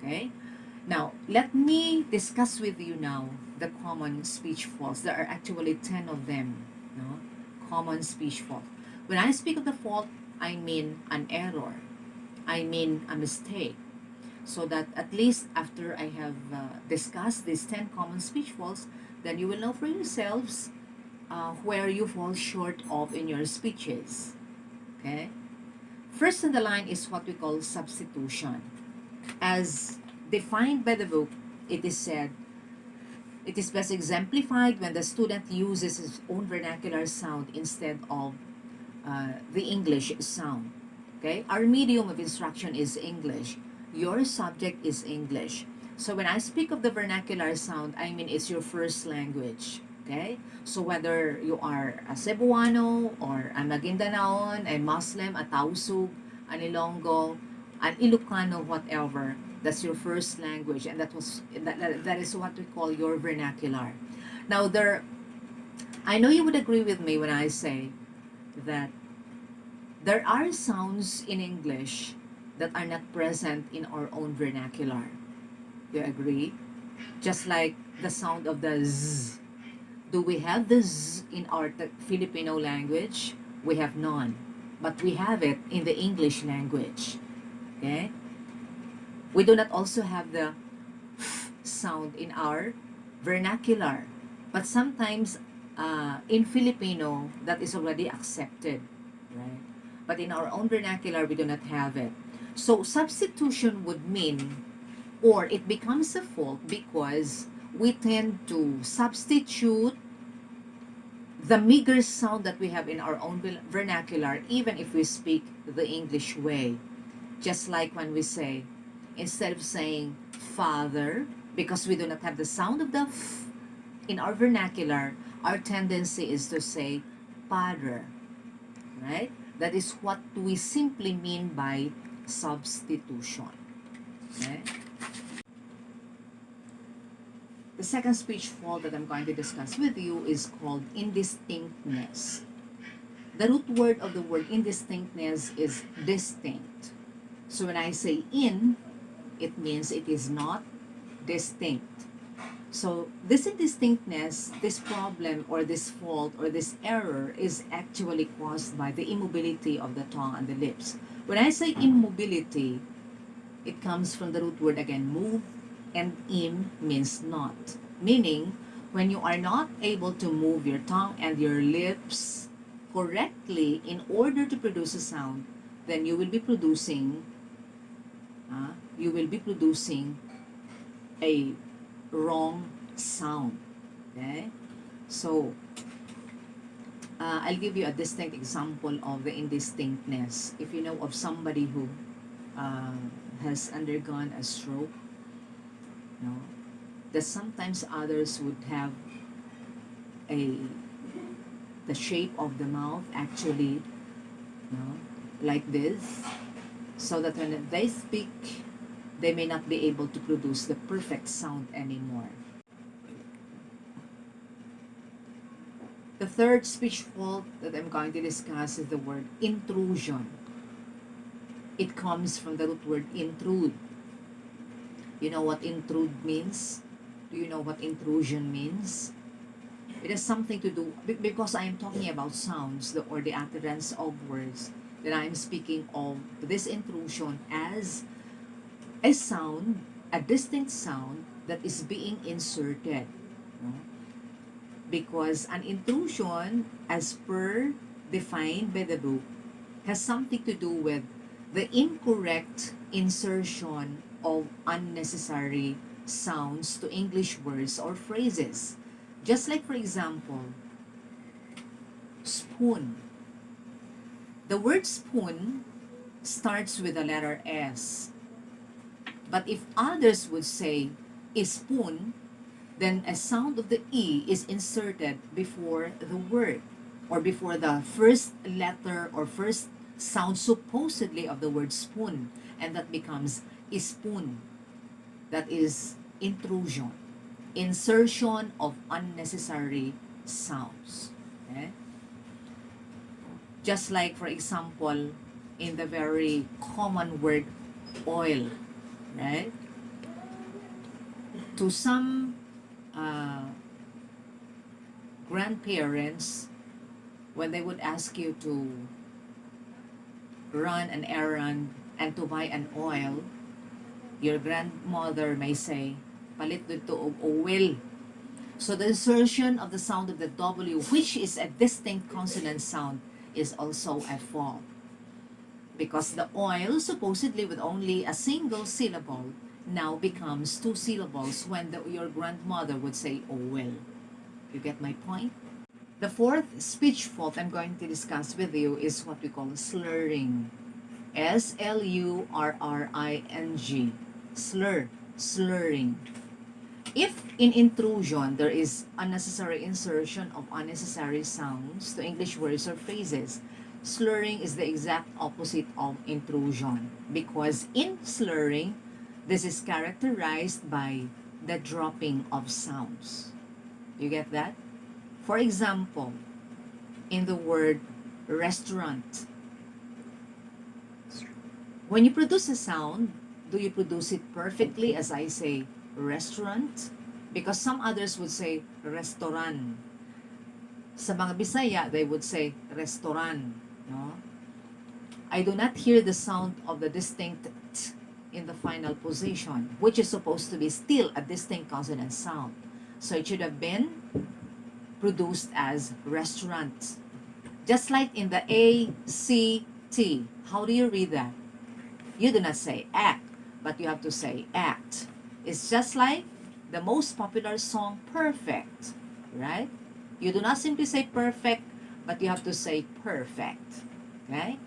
Okay? Now, let me discuss with you now the common speech faults. There are actually 10 of them. No? Common speech fault. When I speak of the fault, I mean an error. I mean a mistake. So that at least after I have discussed these 10 common speech faults, then you will know for yourselves where you fall short of in your speeches. Okay? First in the line is what we call substitution. As defined by the book, it is said, it is best exemplified when the student uses his own vernacular sound instead of the English sound. Okay? Our medium of instruction is English. Your subject is English. So when I speak of the vernacular sound, I mean it's your first language. Okay? So whether you are a Cebuano or a Magindanaon, a Muslim, a Tausug, an Ilonggo, an Ilocano, whatever, that's your first language, and that is what we call your vernacular. Now I know you would agree with me when I say that there are sounds in English that are not present in our own vernacular. Do you agree? Just like the sound of the Z. Do we have the Z in our Filipino language? We have none. But we have it in the English language. Okay? We do not also have the F sound in our vernacular. But sometimes in Filipino, that is already accepted. Right? But in our own vernacular, we do not have it. So substitution would mean, or it becomes a fault because we tend to substitute the meager sound that we have in our own vernacular, even if we speak the English way. Just like when we say, instead of saying father, because we do not have the sound of the f in our vernacular, our tendency is to say padre, right? That is what we simply mean by substitution. Okay? The second speech fault that I'm going to discuss with you is called indistinctness. The root word of the word indistinctness is distinct. So when I say in, it means it is not distinct. So this indistinctness, this problem or this fault or this error is actually caused by the immobility of the tongue and the lips. When I say immobility, it comes from the root word again, move, and im means not. Meaning, when you are not able to move your tongue and your lips correctly in order to produce a sound, then you will be producing a wrong sound. Okay? So, I'll give you a distinct example of the indistinctness. If you know of somebody who has undergone a stroke, no, that sometimes others would have a the shape of the mouth actually, no, like this, so that when they speak, they may not be able to produce the perfect sound anymore. The third speech fault that I'm going to discuss is the word intrusion. It comes from the root word intrude. You know what intrude means? Do you know what intrusion means? It has something to do, because I am talking about sounds or the utterance of words, that I am speaking of this intrusion as a sound, a distinct sound that is being inserted. No? Because an intrusion, as per defined by the book, has something to do with the incorrect insertion of unnecessary sounds to English words or phrases. Just like, for example, spoon. The word spoon starts with the letter S. But if others would say spoon, then a sound of the E is inserted before the word or before the first letter or first sound supposedly of the word spoon, and that becomes spoon. That is intrusion, insertion of unnecessary sounds. Okay? Just like, for example, in the very common word oil, right? To some uh, grandparents, when they would ask you to run an errand and to buy an oil, your grandmother may say, palit dito og oil. So the insertion of the sound of the W, which is a distinct consonant sound, is also a fault. Because the oil, supposedly with only a single syllable, now becomes two syllables when your grandmother would say, oh well. You get my point? The fourth speech fault I'm going to discuss with you is what we call slurring. S-L-U-R-R-I-N-G. Slur, slurring. If in intrusion there is unnecessary insertion of unnecessary sounds to English words or phrases, slurring is the exact opposite of intrusion, because in slurring, this is characterized by the dropping of sounds. You get that? For example, in the word restaurant, when you produce a sound, do you produce it perfectly as I say restaurant? Because some others would say restaurant. Sa mga Bisaya, they would say restaurant. No? I do not hear the sound of the distinct t in the final position, which is supposed to be still a distinct consonant sound. So it should have been produced as restaurant. Just like in the A-C-T. How do you read that? You do not say act, but you have to say act. It's just like the most popular song, Perfect, right? You do not simply say perfect, but you have to say perfect, okay?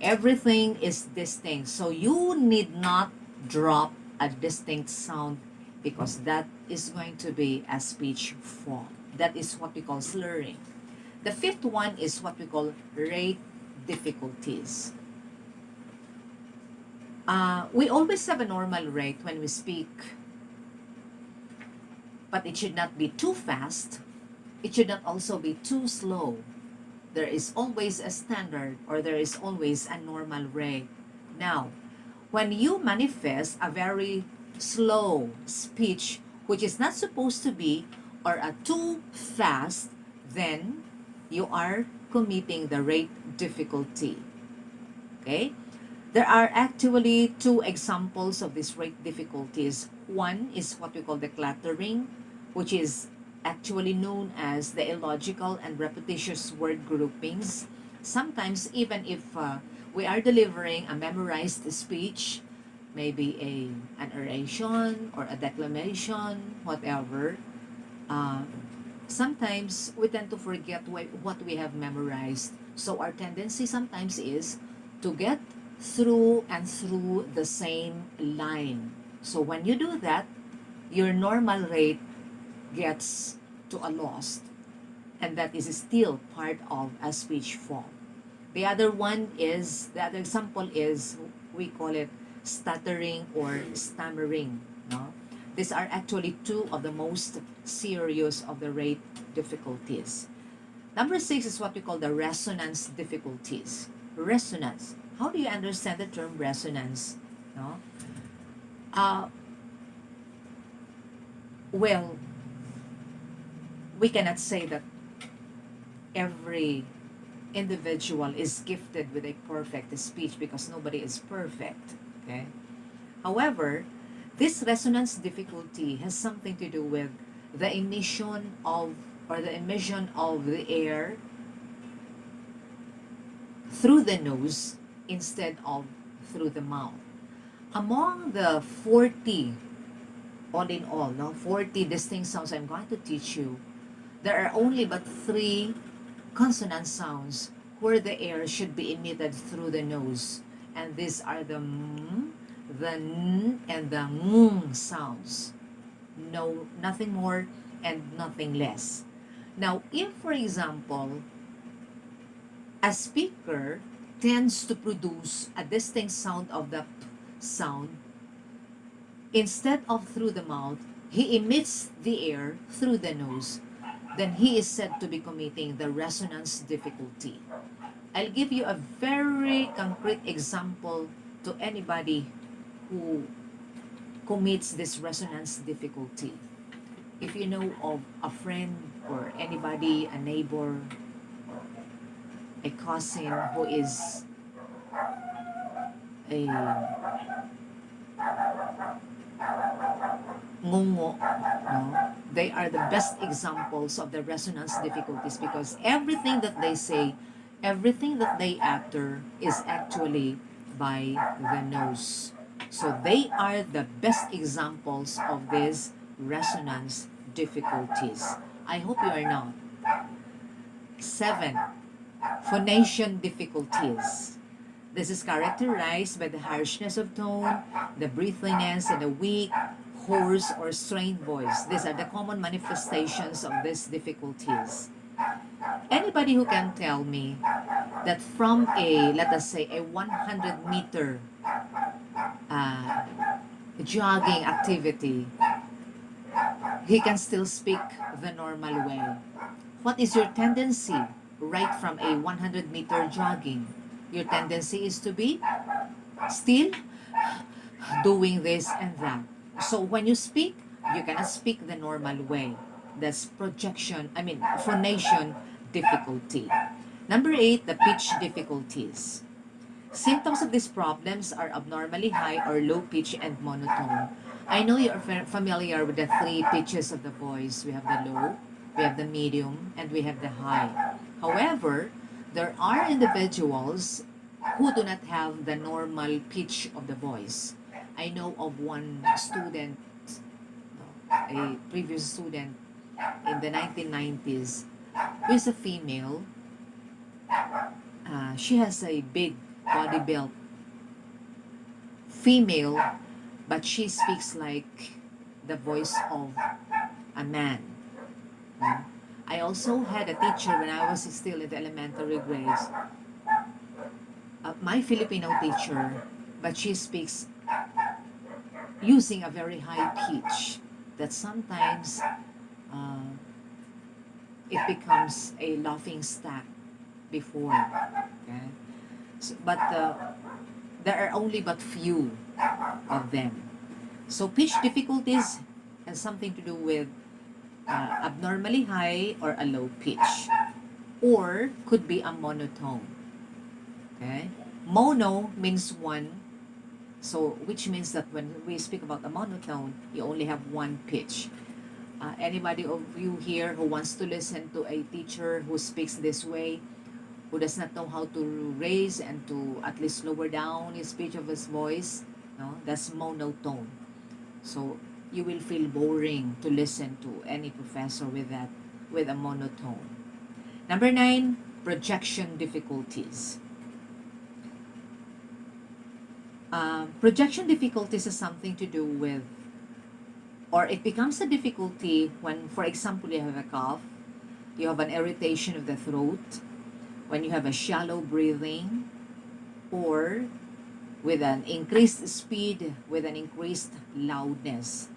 Everything is distinct, so you need not drop a distinct sound because that is going to be a speech fault. That is what we call slurring. The fifth one is what we call rate difficulties. We always have a normal rate when we speak, but it should not be too fast. It should not also be too slow. There is always a standard, or there is always a normal rate. Now, when you manifest a very slow speech, which is not supposed to be, or a too fast, then you are committing the rate difficulty. Okay? There are actually two examples of these rate difficulties. One is what we call the cluttering, which is actually known as the illogical and repetitious word groupings. Sometimes, even if we are delivering a memorized speech, maybe an oration or a declamation, whatever, sometimes we tend to forget what we have memorized. So our tendency sometimes is to get through and through the same line. So when you do that, your normal rate gets to a loss, and that is still part of a speech fault. The other example is, we call it stuttering or stammering. No? These are actually two of the most serious of the rate difficulties. Number 6 is what we call the resonance difficulties. Resonance. How do you understand the term resonance? No? Well, we cannot say that every individual is gifted with a perfect speech because nobody is perfect. Okay? However, this resonance difficulty has something to do with the emission of the air through the nose instead of through the mouth. Among the 40, all in all, 40 distinct sounds I'm going to teach you, there are only but 3 consonant sounds where the air should be emitted through the nose. And these are the m, the n, and the ng sounds. No, nothing more and nothing less. Now, if, for example, a speaker tends to produce a distinct sound of the p sound, instead of through the mouth, he emits the air through the nose, then he is said to be committing the resonance difficulty. I'll give you a very concrete example to anybody who commits this resonance difficulty. If you know of a friend or anybody, a neighbor, a cousin who is a ngungo, no? They are the best examples of the resonance difficulties because everything that they say, everything that they utter is actually by the nose. So they are the best examples of these resonance difficulties. I hope you are not. 7. Phonation difficulties. This is characterized by the harshness of tone, the breathiness, and a weak, hoarse, or strained voice. These are the common manifestations of these difficulties. Anybody who can tell me that from a, let us say, a 100-meter uh, jogging activity, he can still speak the normal way. What is your tendency right from a 100-meter jogging? Your tendency is to be still doing this and that. So when you speak, you cannot speak the normal way. That's phonation difficulty. Number 8, the pitch difficulties. Symptoms of these problems are abnormally high or low pitch and monotone. I know you are familiar with the 3 pitches of the voice. We have the low, we have the medium, and we have the high. However, there are individuals who do not have the normal pitch of the voice. I know of one student, a previous student in the 1990s, who is a female. She has a big body built female, but she speaks like the voice of a man. I also had a teacher when I was still in the elementary grades, my Filipino teacher, but she speaks using a very high pitch that sometimes it becomes a laughing stock before. Okay? So, but there are only but few of them. So pitch difficulties has something to do with abnormally high or a low pitch, or could be a monotone. Okay, mono means one, so which means that when we speak about a monotone, you only have one pitch. Anybody of you here who wants to listen to a teacher who speaks this way, who does not know how to raise and to at least lower down his pitch of his voice, no, that's monotone. So you will feel boring to listen to any professor with that, with a monotone. Number 9, projection difficulties. Projection difficulties has something to do with, or it becomes a difficulty when, for example, you have a cough, you have an irritation of the throat, when you have a shallow breathing, or with an increased speed, with an increased loudness.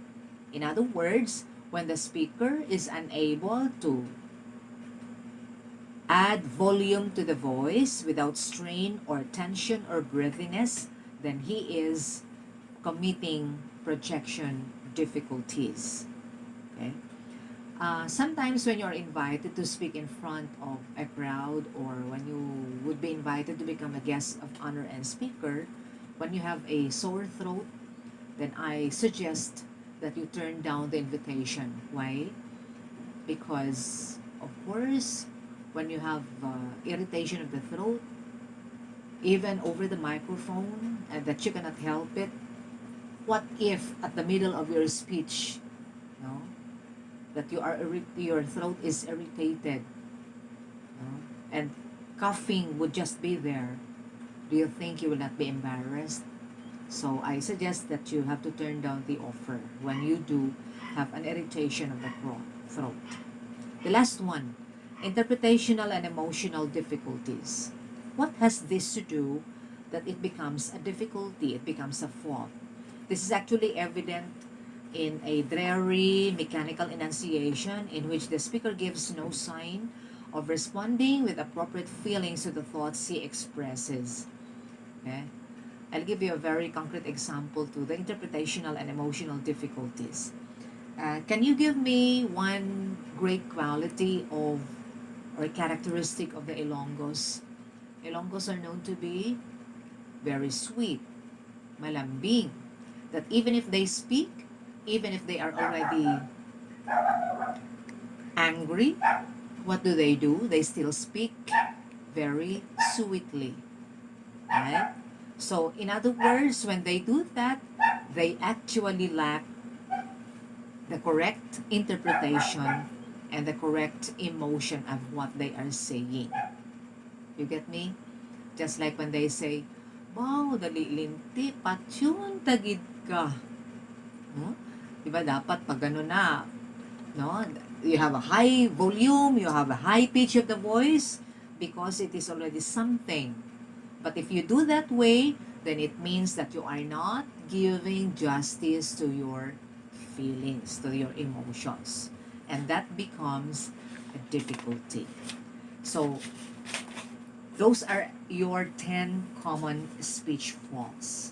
In other words, when the speaker is unable to add volume to the voice without strain or tension or breathiness, then he is committing projection difficulties. Okay? Sometimes when you're invited to speak in front of a crowd, or when you would be invited to become a guest of honor and speaker, when you have a sore throat, then I suggest that you turn down the invitation. Why? Because, of course, when you have irritation of the throat, even over the microphone, and that you cannot help it, what if at the middle of your speech, no, that your throat is irritated, no, and coughing would just be there? Do you think you will not be embarrassed? So I suggest that you have to turn down the offer when you do have an irritation of the throat. The last one, interpretational and emotional difficulties. What has this to do that it becomes a difficulty, it becomes a fault? This is actually evident in a dreary mechanical enunciation in which the speaker gives no sign of responding with appropriate feelings to the thoughts he expresses. Okay? I'll give you a very concrete example to the interpretational and emotional difficulties. Can you give me one great quality of or characteristic of the Ilonggos? Ilonggos are known to be very sweet, malambing, that even if they speak, even if they are already angry, what do? They still speak very sweetly, right? So, in other words, when they do that, they actually lack the correct interpretation and the correct emotion of what they are saying. You get me? Just like when they say, wow, dali linti, patsyon, tagid ka. No? Diba dapat pag gano'n na, no? You have a high volume, you have a high pitch of the voice because it is already something. But if you do that way, then it means that you are not giving justice to your feelings, to your emotions. And that becomes a difficulty. So, those are your 10 common speech faults.